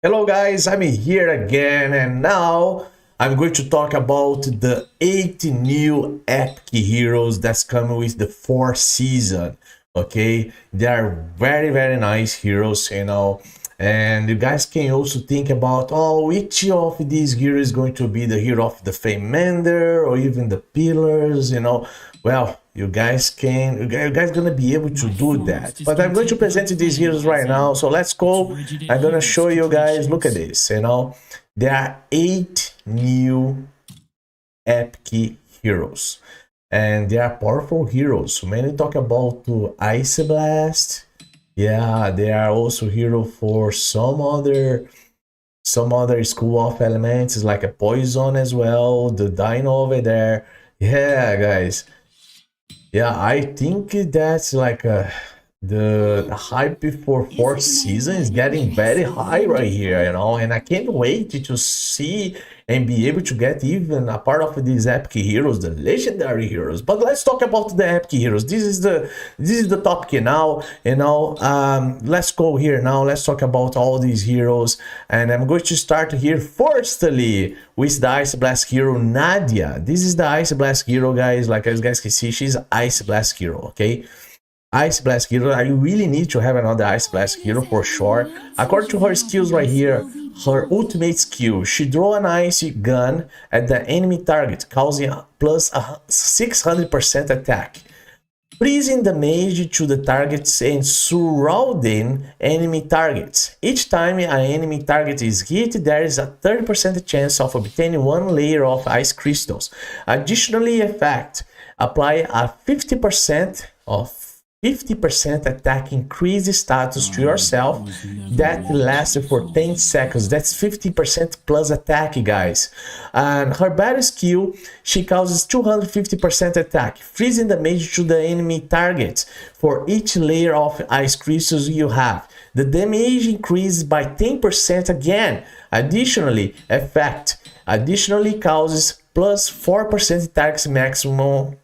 Hello guys, I'm here again and now I'm going to talk about the 8 new epic heroes that's coming with the 4th season. Okay, they are very nice heroes, and you guys can also think about, oh, which of these heroes is going to be the hero of the Feymander or even the pillars, well, you guys gonna be able to do that. But I'm going to present you these heroes right now, so let's go. I'm gonna show you guys. Look at this. There are 8 new epic heroes, and they are powerful heroes. When we talk about Ice Blast, yeah, they are also hero for some other school of elements, like a poison as well. The Dino over there, yeah, guys. Yeah, I think that's like the hype for 4th season is getting very high right here, and I can't wait to see and be able to get even a part of these epic heroes, the legendary heroes. But let's talk about the epic heroes. This is the topic now, let's go here now. Let's talk about all these heroes, and I'm going to start here firstly with the Ice Blast hero Nadia. This is the Ice Blast hero, guys. Like as you guys can see, she's Ice Blast hero. Okay, Ice Blast hero. I really need to have another Ice Blast hero for sure. According to her skills right here, her ultimate skill, she draw an ice gun at the enemy target, causing plus 600% attack, freezing damage to the targets and surrounding enemy targets. Each time an enemy target is hit, there is a 30% chance of obtaining 1 layer of ice crystals. Additionally, effect apply a 50% attack increase status to yourself that lasts for 10 seconds. That's 50% plus attack, guys. And her battle skill, she causes 250% attack, freezing damage to the enemy target for each layer of ice crystals you have. The damage increases by 10% again. Additionally, effect additionally causes plus 4% attack maximum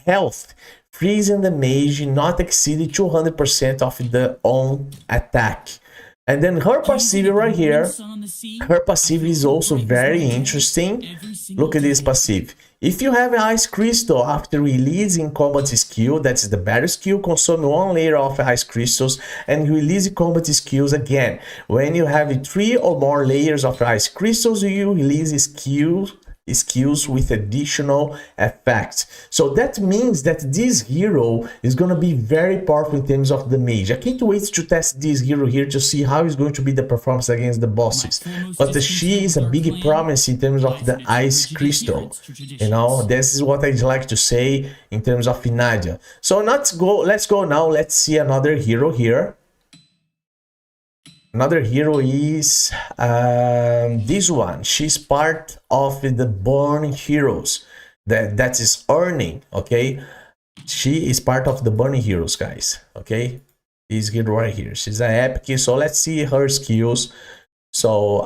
health, freezing the mage not exceeding 200% of the own attack. And then her passive right here, her passive is also very interesting. Look at this passive. If you have an ice crystal after releasing combat skill, that's the battle skill, consume 1 layer of ice crystals and release combat skills again. When you have 3 or more layers of ice crystals, you release skills with additional effects. So that means that this hero is going to be very powerful in terms of the mage. I can't wait to test this hero here to see how it's going to be the performance against the bosses. But she is a big promise in terms of the ice crystal. This is what I'd like to say in terms of Nadia. So let's go now. Let's see another hero here. Another hero is this one. She's part of the Burn Heroes. That is earning. Okay, she is part of the Burn Heroes, guys. Okay, this hero right here. She's an epic. So let's see her skills. So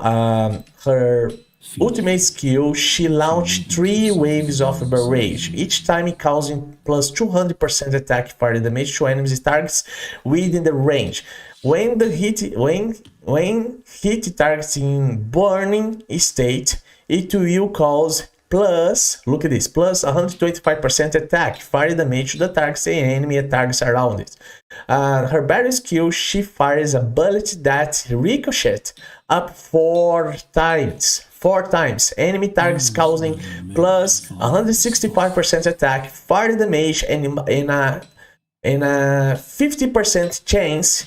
her ultimate skill, she launched 3 waves of barrage, each time causing plus 200% attack fire damage to enemies targets within the range. When hit targets in burning state, it will cause plus, look at this, plus 125% attack, fire damage to the targets and enemy targets around it. Her battle skill, she fires a bullet that ricochets up 4 times. Enemy targets causing plus 165% attack, fire damage, and a 50% chance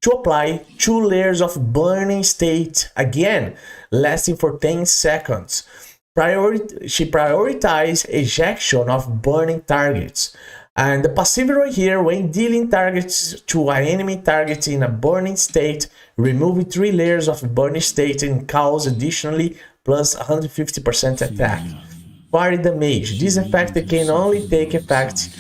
to apply 2 layers of burning state again, lasting for 10 seconds. She prioritizes ejection of burning targets. And the passive right here, when dealing targets to an enemy target in a burning state, remove 3 layers of burning state and cause additionally plus 150% attack. Fire damage. This effect can only take effect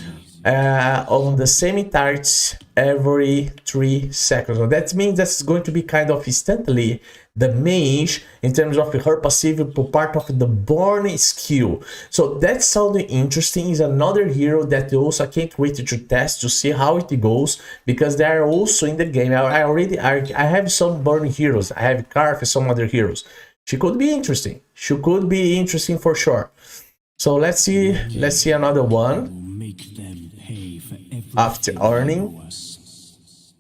on the same targets every 3 seconds. So that means that's going to be kind of instantly the mage in terms of her passive part of the burn skill. So that sounds interesting. Is another hero that also I can't wait to test to see how it goes, because they are also in the game. I have some burn heroes. I have Carf and some other heroes. She could be interesting. She could be interesting for sure. So let's see another one after earning.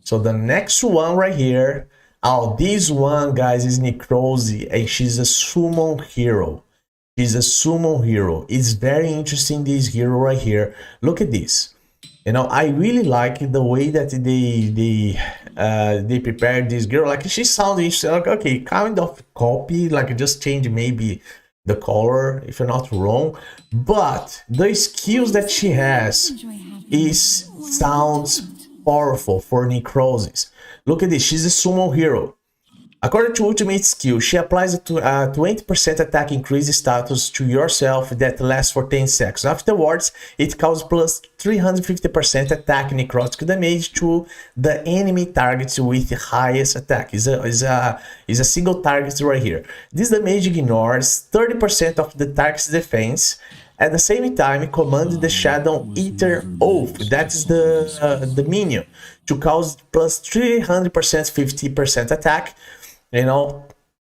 So the next one right here, oh, this one, guys, is Necrosis, and she's a summon hero. She's a summon hero. It's very interesting, this hero right here. Look at this. You know, I really like the way that they prepared this girl. Like, she sounds like, okay, kind of copy, like just change maybe the color, if I'm not wrong, but the skills that she has sounds powerful for Necrosis. Look at this, she's a summon hero. According to ultimate skill, she applies a 20% attack increase status to yourself that lasts for 10 seconds. Afterwards, it causes plus 350% attack necrotic damage to the enemy targets with the highest attack. Is a single target right here. This damage ignores 30% of the target's defense. At the same time, command the Shadow Eater Oath, that's the minion, to cause plus 300% 50% attack. You know,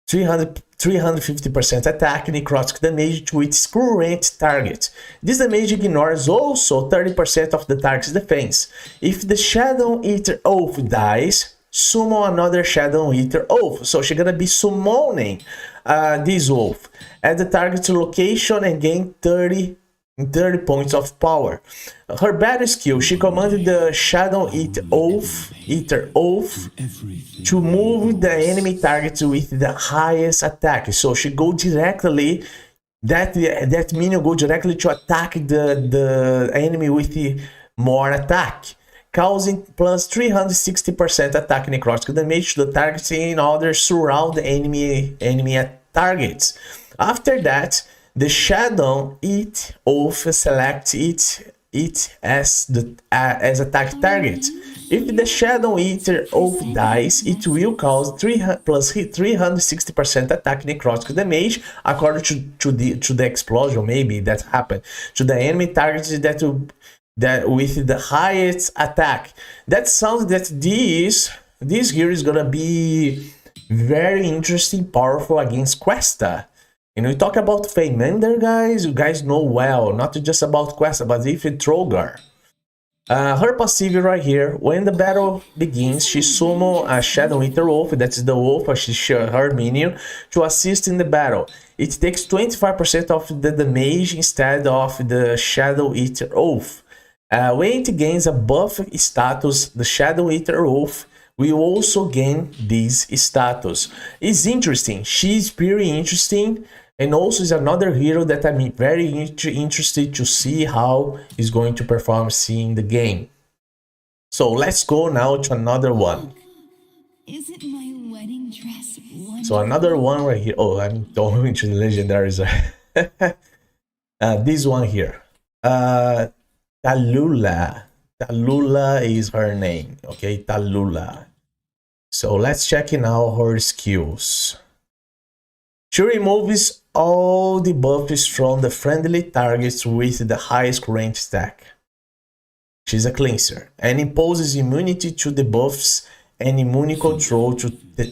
350% attack necrotic damage to its current target. This damage ignores also 30% of the target's defense. If the Shadow Eater Oath dies, summon another Shadow Eater Oath. So she's gonna be summoning this oath at the target's location and gain 30 points of power. Her battle skill, she commanded the Shadow Eater Oath to move the enemy target with the highest attack. So she go directly, that minion go directly to attack the enemy with the more attack, causing plus 360% attack necrotic damage to the target in order to surround the enemy targets. After that, the Shadow Eater Oath selects it as attack target. If the Shadow Eater Oath dies, it will cause plus 360% attack necrotic damage according to the explosion maybe that happened to the enemy targets that with the highest attack. That sounds that this here is gonna be very interesting, powerful against Questa. And we talk about Feymander, guys. You guys know well, not just about Questa, but even Trogar. Her passive right here, when the battle begins, she summons a Shadow Eater Wolf, that's the wolf, her minion, to assist in the battle. It takes 25% of the damage instead of the Shadow Eater Wolf. When it gains a buff status, the Shadow Eater Wolf will also gain this status. It's interesting, she's very interesting, and also is another hero that I'm very interested to see how he's going to perform in the game. So let's go now to another one. Isn't my wedding dress wonderful? So another one right here. Oh, I'm going to the legendaries. This one here. Talula. Talula is her name. Okay, Talula. So let's check in out her skills. She removes all the buffs from the friendly targets with the highest range stack. She's a cleanser and imposes immunity to the buffs and immune control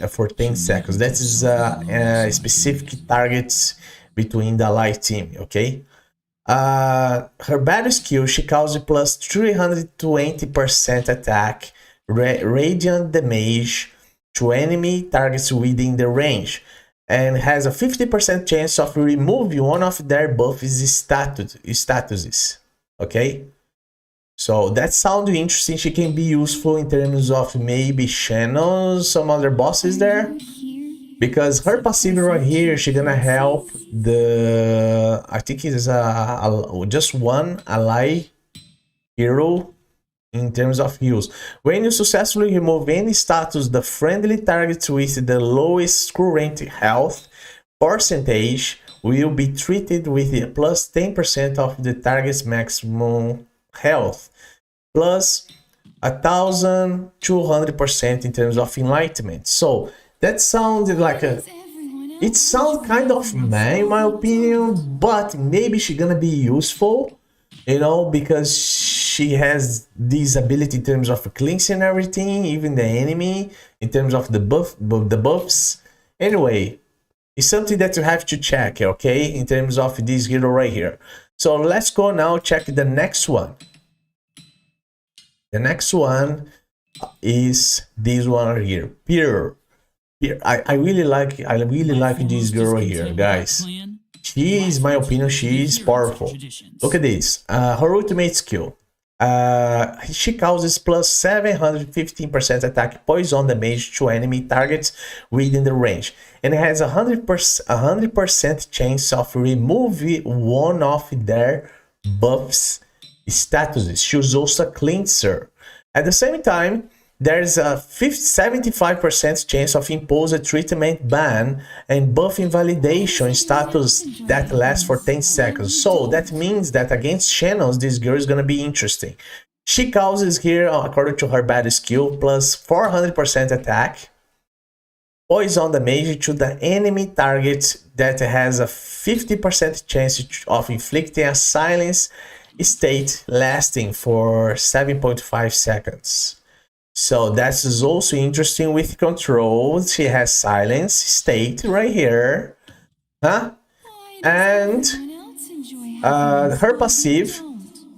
for 10 seconds. That is specific targets between the allied team, okay? Her battle skill, she causes plus 320% attack, radiant damage to enemy targets within the range, and has a 50% chance of removing one of their buffs statuses, okay? So that sounds interesting. She can be useful in terms of maybe channels some other bosses there, because her passive right here, she's gonna help the, I think it is just one ally hero in terms of heals. When you successfully remove any status, the friendly targets with the lowest current health percentage will be treated with a plus 10% of the target's maximum health. plus 1,200% in terms of enlightenment. So that sounded like a, it sounds kind of meh in my opinion, but maybe she's gonna be useful, you know, because she has this ability in terms of cleansing everything, even the enemy, in terms of the buffs. Anyway, it's something that you have to check, okay, in terms of this hero right here. So let's go now check the next one. The next one is this one right here, Pure. I really like this girl right here, guys. She is, my opinion, she is powerful. Look at this. Her ultimate skill. She causes plus 715% attack poison damage to enemy targets within the range, and has 100% chance of removing one of their buffs statuses. She's also a cleanser. At the same time, there's a 75% chance of impose a treatment ban and buff invalidation status that lasts for 10 seconds. So that means that against channels, this girl is gonna be interesting. She causes here, according to her bad skill, plus 400% attack, poison damage to the enemy target that has a 50% chance of inflicting a silence state lasting for 7.5 seconds. So that is also interesting with control. She has silence state right here, huh? And her passive,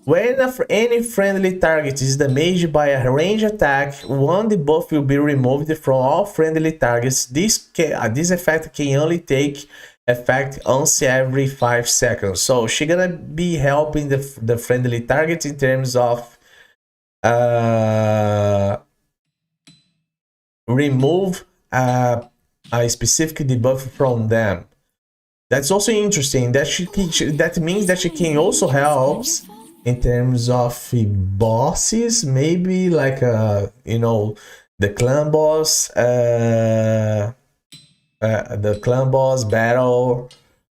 when any friendly target is damaged by a range attack, one debuff will be removed from all friendly targets. This effect can only take effect once every 5 seconds. So she's gonna be helping the friendly target in terms of remove a specific debuff from them. That's also interesting. That means that she can also help in terms of bosses, maybe like you know, the clan boss, battle.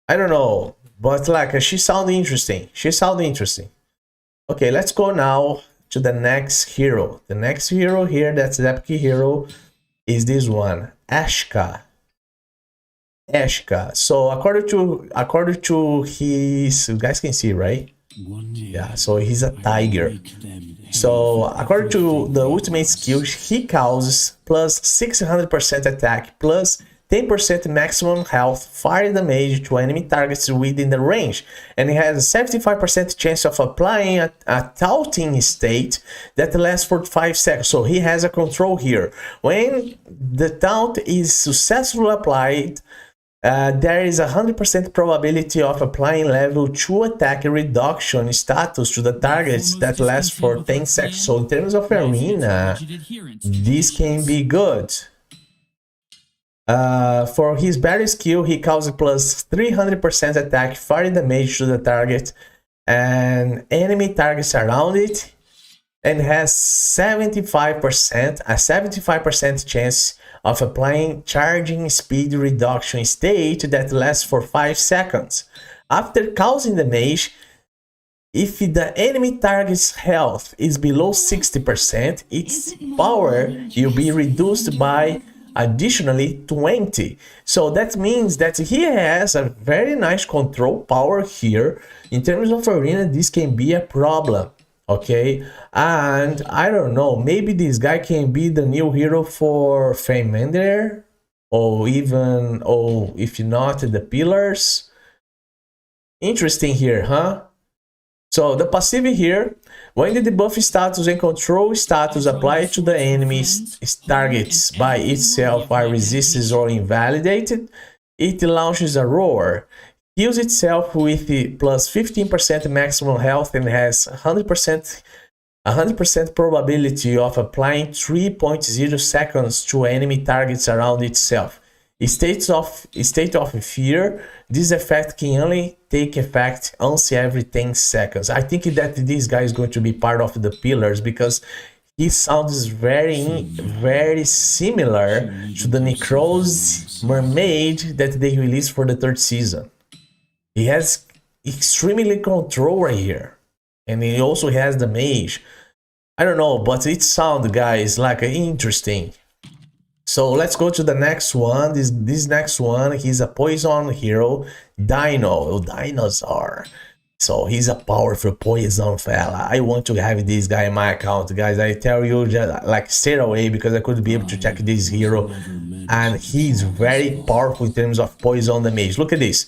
I don't know, but like she sounds interesting. Okay, let's go now to the next hero. The next hero here, that's the epic hero, is this one, Ashka. So according to his, you guys can see, right? Yeah, so he's a tiger. So according to the ultimate skill, he causes plus 600% attack, plus 10% maximum health, fire damage to enemy targets within the range, and he has a 75% chance of applying a taunting state that lasts for 5 seconds. So he has a control here. When the taunt is successfully applied, there is a 100% probability of applying level 2 attack reduction status to the targets that lasts for 10 seconds. So in terms of arena, this can be good. For his battle skill, he causes plus 300% attack, fire damage to the target and enemy targets around it, and has 75% chance of applying charging speed reduction state that lasts for 5 seconds. After causing damage, if the enemy target's health is below 60%, its power will be reduced by additionally 20. So that means that he has a very nice control power here. In terms of arena, this can be a problem, okay? And I don't know, maybe this guy can be the new hero for Feymander, or even, or if not, the pillars. Interesting here, huh? So the passive here, when the debuff status and control status applied to the enemy's targets by itself are resisted or invalidated, it launches a roar, heals itself with plus 15% maximum health, and has 100% probability of applying 3.0 seconds to enemy targets around itself. State of fear, this effect can only take effect once every 10 seconds. I think that this guy is going to be part of the pillars because he sounds very similar to the Necrosis mermaid that they released for the 3rd season. He has extremely control right here, and he also has the mage. I don't know, but it sounds, guys, like interesting. So let's go to the next one. This next one, he's a poison hero, Dino, dinosaur. So he's a powerful poison fella. I want to have this guy in my account, guys. I tell you, just like straight away, because I couldn't be able to check this hero, and he's very powerful in terms of poison damage. Look at this.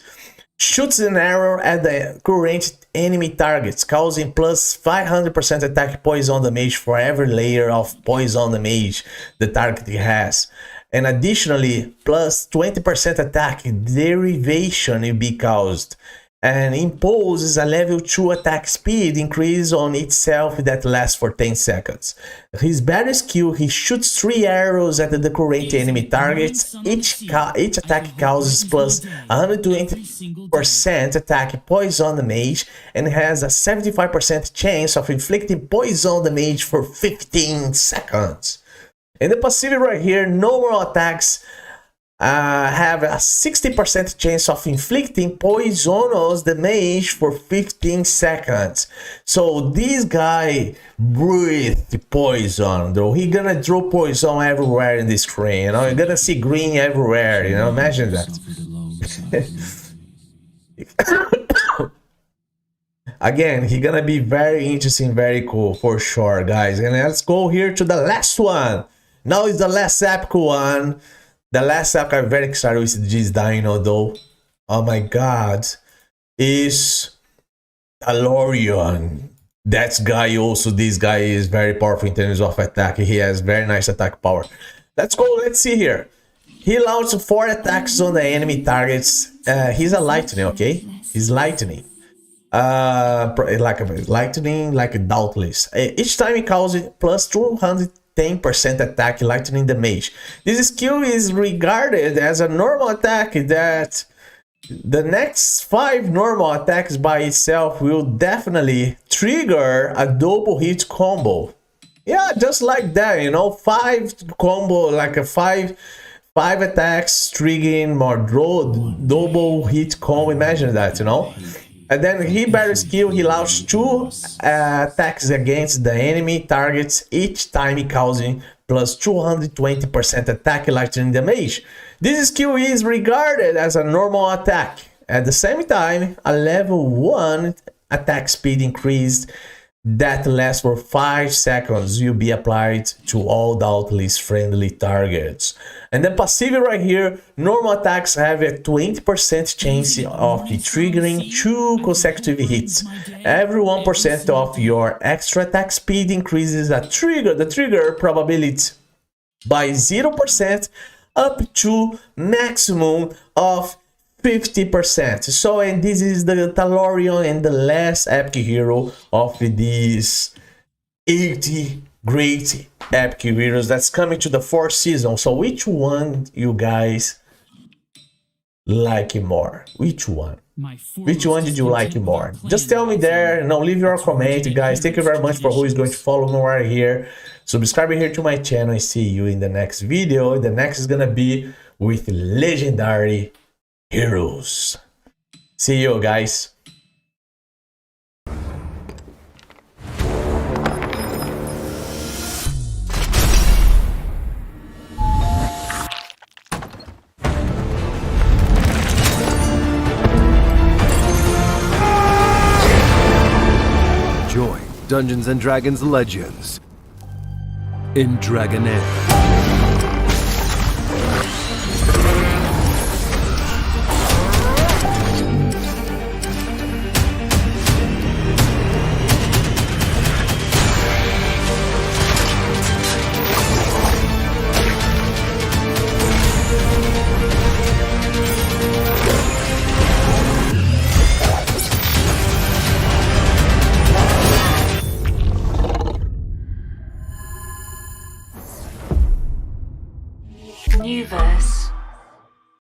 Shoots an arrow at the current enemy targets, causing plus 500% attack poison damage for every layer of poison damage the target has. And additionally, plus 20% attack derivation will be caused. And imposes a level 2 attack speed increase on itself that lasts for 10 seconds. His battle skill, he shoots 3 arrows at the current enemy targets. Each attack causes plus 120% attack poison damage and has a 75% chance of inflicting poison damage for 15 seconds. And the passive right here, normal attacks have a 60% chance of inflicting poisonous damage for 15 seconds. So this guy breathes poison, though. He gonna drop poison everywhere in the screen. You know, you're gonna see green everywhere. You know, imagine that. Again, he's gonna be very interesting, very cool for sure, guys. And let's go here to the last one. Now is the last epic one. The last app I'm very excited with this Dino, though. Oh my god. Is Toreon. That guy also, this guy is very powerful in terms of attack. He has very nice attack power. Let's go, let's see here. He launched 4 attacks on the enemy targets. He's a lightning, okay? He's lightning. Like a doubtless. Each time he causes plus 210% attack lightning damage. This skill is regarded as a normal attack that the next 5 normal attacks by itself will definitely trigger a double hit combo. Yeah, just like that, you know, 5 combo, like a 5 attacks triggering more double hit combo. Imagine that, you know. And then he battle skill, he launched 2 attacks against the enemy targets, each time he causing plus 220% attack lightning damage. This skill is regarded as a normal attack. At the same time, a level 1 attack speed increased that lasts for 5 seconds will be applied to all doubtless friendly targets. And the passive right here, normal attacks have a 20% chance of triggering 2 consecutive hits. Every 1% of your extra attack speed increases the trigger probability by 0% up to maximum of 50%. So, and this is the Toreon and the last epic hero of these 80 great epic heroes that's coming to the 4th season. So which one you guys like more? Which one? Which one did you like more? Just tell me there, you know, leave your comment, guys. Thank you very much for who is going to follow me right here. Subscribe here to my channel and see you in the next video. The next is gonna be with legendary heroes. See you, guys. Join Dungeons & Dragons Legends in Dragonheir. New verse.